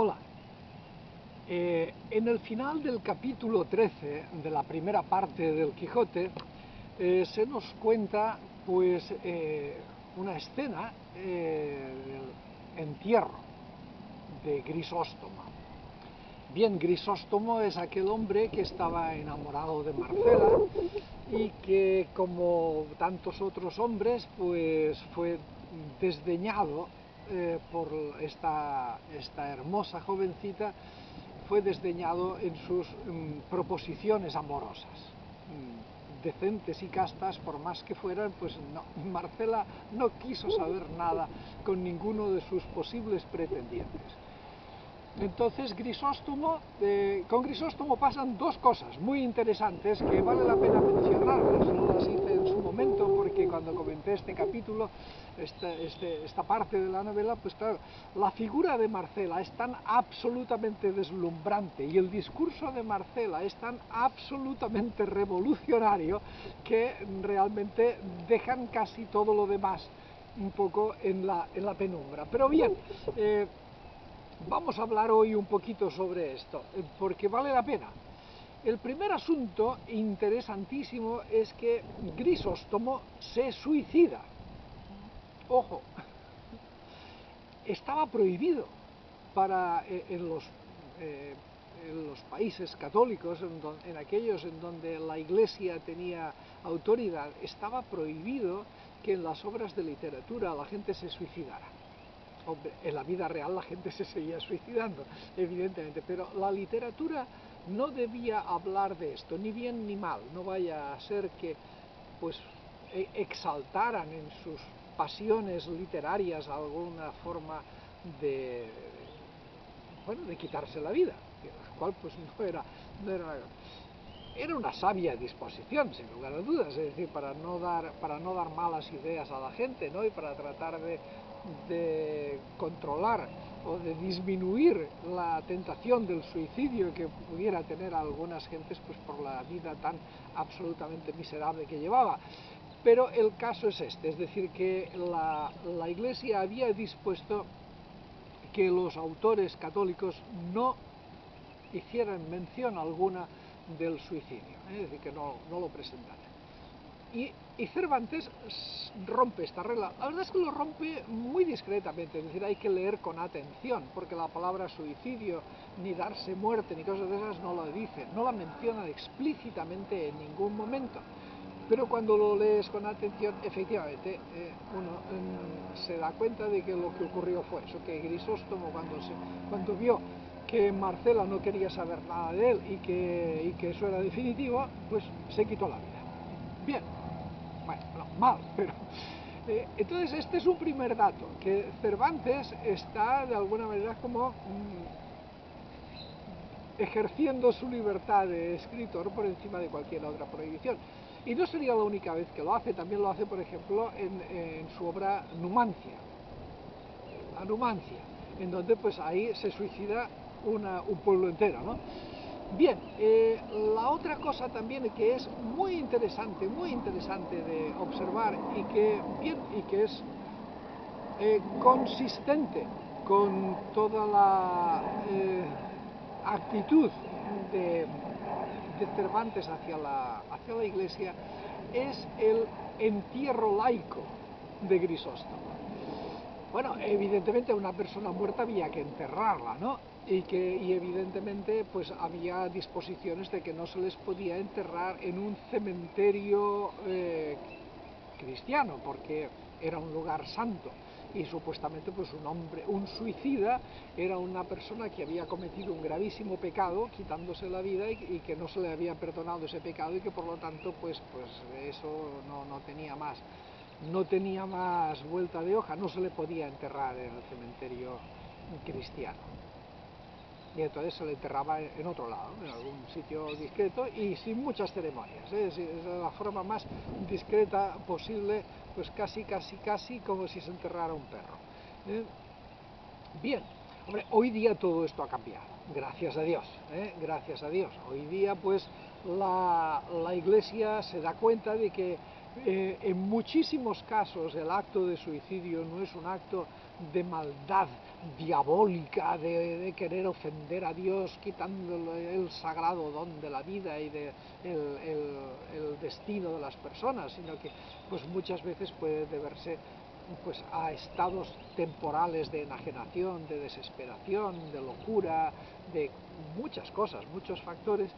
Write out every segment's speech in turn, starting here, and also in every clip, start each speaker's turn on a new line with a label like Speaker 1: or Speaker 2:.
Speaker 1: Hola. En el final del capítulo 13 de la primera parte del Quijote se nos cuenta pues una escena del entierro de Grisóstomo. Bien, Grisóstomo es aquel hombre que estaba enamorado de Marcela y que, como tantos otros hombres, pues fue desdeñado por esta hermosa jovencita, fue desdeñado en sus proposiciones amorosas, decentes y castas, por más que fueran, pues no, Marcela no quiso saber nada con ninguno de sus posibles pretendientes. Entonces con Grisóstomo pasan dos cosas muy interesantes que vale la pena mencionarlas. No las hice en su momento porque cuando comenté este capítulo, esta parte de la novela, pues claro, la figura de Marcela es tan absolutamente deslumbrante y el discurso de Marcela es tan absolutamente revolucionario que realmente dejan casi todo lo demás un poco en la penumbra. Pero bien, vamos a hablar hoy un poquito sobre esto, porque vale la pena. El primer asunto interesantísimo es que Grisóstomo se suicida. Ojo, estaba prohibido en los países católicos, en aquellos en donde la Iglesia tenía autoridad, estaba prohibido que en las obras de literatura la gente se suicidara. Hombre, en la vida real la gente se seguía suicidando, evidentemente, pero la literatura no debía hablar de esto, ni bien ni mal. No vaya a ser que pues exaltaran en sus pasiones literarias alguna forma de quitarse la vida, la cual pues era una sabia disposición, sin lugar a dudas, es decir, para no dar malas ideas a la gente, ¿no? Y para tratar de controlar o de disminuir la tentación del suicidio que pudiera tener a algunas gentes pues por la vida tan absolutamente miserable que llevaba. Pero el caso es este, es decir, que la Iglesia había dispuesto que los autores católicos no hicieran mención alguna del suicidio, es decir, que no lo presentaran. Y Cervantes rompe esta regla. La verdad es que lo rompe muy discretamente, es decir, hay que leer con atención, porque la palabra suicidio, ni darse muerte, ni cosas de esas no lo dice, no la menciona explícitamente en ningún momento. Pero cuando lo lees con atención, efectivamente, uno se da cuenta de que lo que ocurrió fue eso, que Grisóstomo cuando vio que Marcela no quería saber nada de él y que eso era definitivo, pues se quitó la vida. Bien, bueno, no, mal, pero... entonces este es un primer dato, que Cervantes está de alguna manera como ejerciendo su libertad de escritor por encima de cualquier otra prohibición. Y no sería la única vez que lo hace, también lo hace, por ejemplo, en su obra Numancia. La Numancia, en donde pues ahí se suicida un pueblo entero, ¿no? Bien, la otra cosa también que es muy interesante de observar y que es consistente con toda la actitud de Cervantes hacia la Iglesia, es el entierro laico de Grisóstomo. Bueno, evidentemente una persona muerta había que enterrarla, ¿no? Y evidentemente pues había disposiciones de que no se les podía enterrar en un cementerio cristiano, porque era un lugar santo y supuestamente pues un suicida era una persona que había cometido un gravísimo pecado quitándose la vida y que no se le había perdonado ese pecado y que por lo tanto pues eso no tenía más vuelta de hoja, no se le podía enterrar en el cementerio cristiano. Y entonces se le enterraba en otro lado, en algún sitio discreto y sin muchas ceremonias, es la forma más discreta posible, pues casi como si se enterrara un perro. Bien, hombre, hoy día todo esto ha cambiado, gracias a Dios, gracias a Dios. Hoy día pues la Iglesia se da cuenta de que en muchísimos casos el acto de suicidio no es un acto de maldad diabólica, de querer ofender a Dios, quitándole el sagrado don de la vida y el destino de las personas, sino que pues muchas veces puede deberse pues a estados temporales de enajenación, de desesperación, de locura, de muchas cosas, muchos factores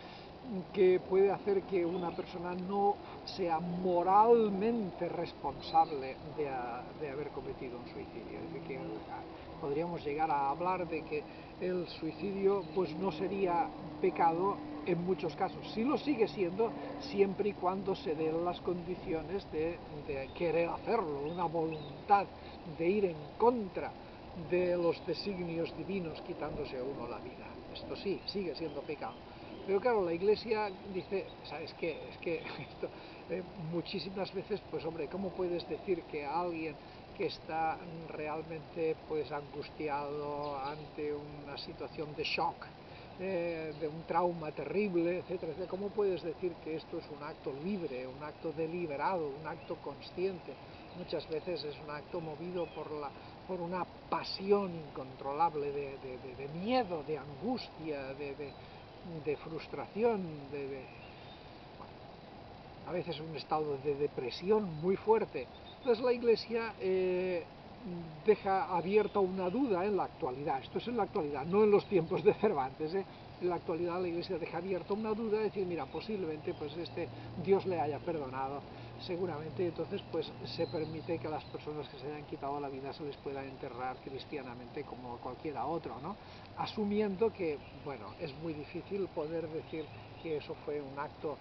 Speaker 1: que puede hacer que una persona no sea moralmente responsable de haber cometido un suicidio. Es decir, que podríamos llegar a hablar de que el suicidio pues no sería pecado en muchos casos. Sí lo sigue siendo siempre y cuando se den las condiciones de querer hacerlo, una voluntad de ir en contra de los designios divinos quitándose a uno la vida. Esto sí, sigue siendo pecado. Pero claro, la Iglesia dice, ¿sabes qué? Es que esto, muchísimas veces, pues hombre, ¿cómo puedes decir que a alguien que está realmente pues angustiado ante una situación de shock, de un trauma terrible, etcétera, etcétera, cómo puedes decir que esto es un acto libre, un acto deliberado, un acto consciente? Muchas veces es un acto movido por una pasión incontrolable de miedo, de angustia, de frustración, a veces un estado de depresión muy fuerte. Entonces la Iglesia deja abierta una duda en la actualidad. Esto es en la actualidad, no en los tiempos de Cervantes. En la actualidad la Iglesia deja abierta una duda, de decir, mira, posiblemente pues Dios le haya perdonado, seguramente, entonces pues se permite que a las personas que se hayan quitado la vida se les pueda enterrar cristianamente como cualquiera otro, ¿no? Asumiendo que, bueno, es muy difícil poder decir que eso fue un acto,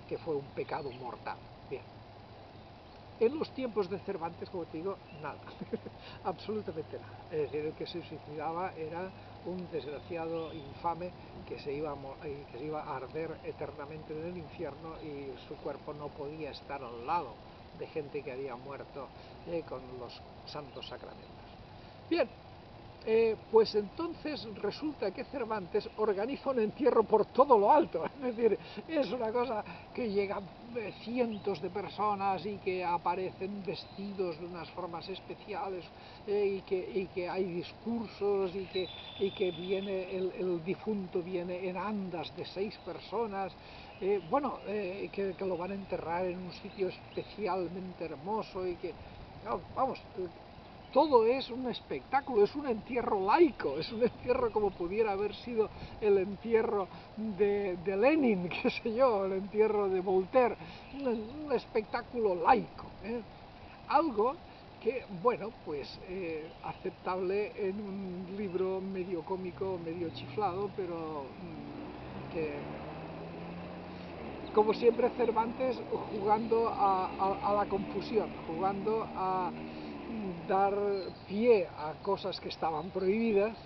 Speaker 1: que fue un pecado mortal. Bien. En los tiempos de Cervantes, como te digo, nada, absolutamente nada. Es decir, el que se suicidaba era un desgraciado infame que se iba a arder eternamente en el infierno y su cuerpo no podía estar al lado de gente que había muerto con los santos sacramentos. Bien, pues entonces resulta que Cervantes organiza un entierro por todo lo alto, es decir, es una cosa que llegan cientos de personas y que aparecen vestidos de unas formas especiales, y que hay discursos y que viene el difunto viene en andas de 6 personas, que lo van a enterrar en un sitio especialmente hermoso y que, vamos, todo es un espectáculo, es un entierro laico, es un entierro como pudiera haber sido el entierro de Lenin, qué sé yo, el entierro de Voltaire, un espectáculo laico, algo que, bueno, pues aceptable en un libro medio cómico, medio chiflado, pero que, como siempre, Cervantes jugando a la confusión, jugando a dar pie a cosas que estaban prohibidas,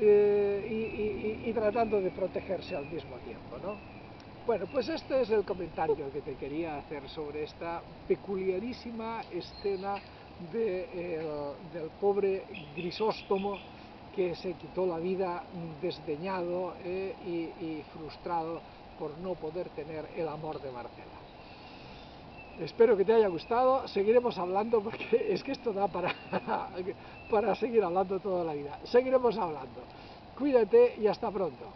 Speaker 1: y tratando de protegerse al mismo tiempo, ¿no? Bueno, pues este es el comentario que te quería hacer sobre esta peculiarísima escena del pobre Grisóstomo que se quitó la vida desdeñado y frustrado por no poder tener el amor de Marcela. Espero que te haya gustado, seguiremos hablando porque es que esto da para seguir hablando toda la vida. Seguiremos hablando. Cuídate y hasta pronto.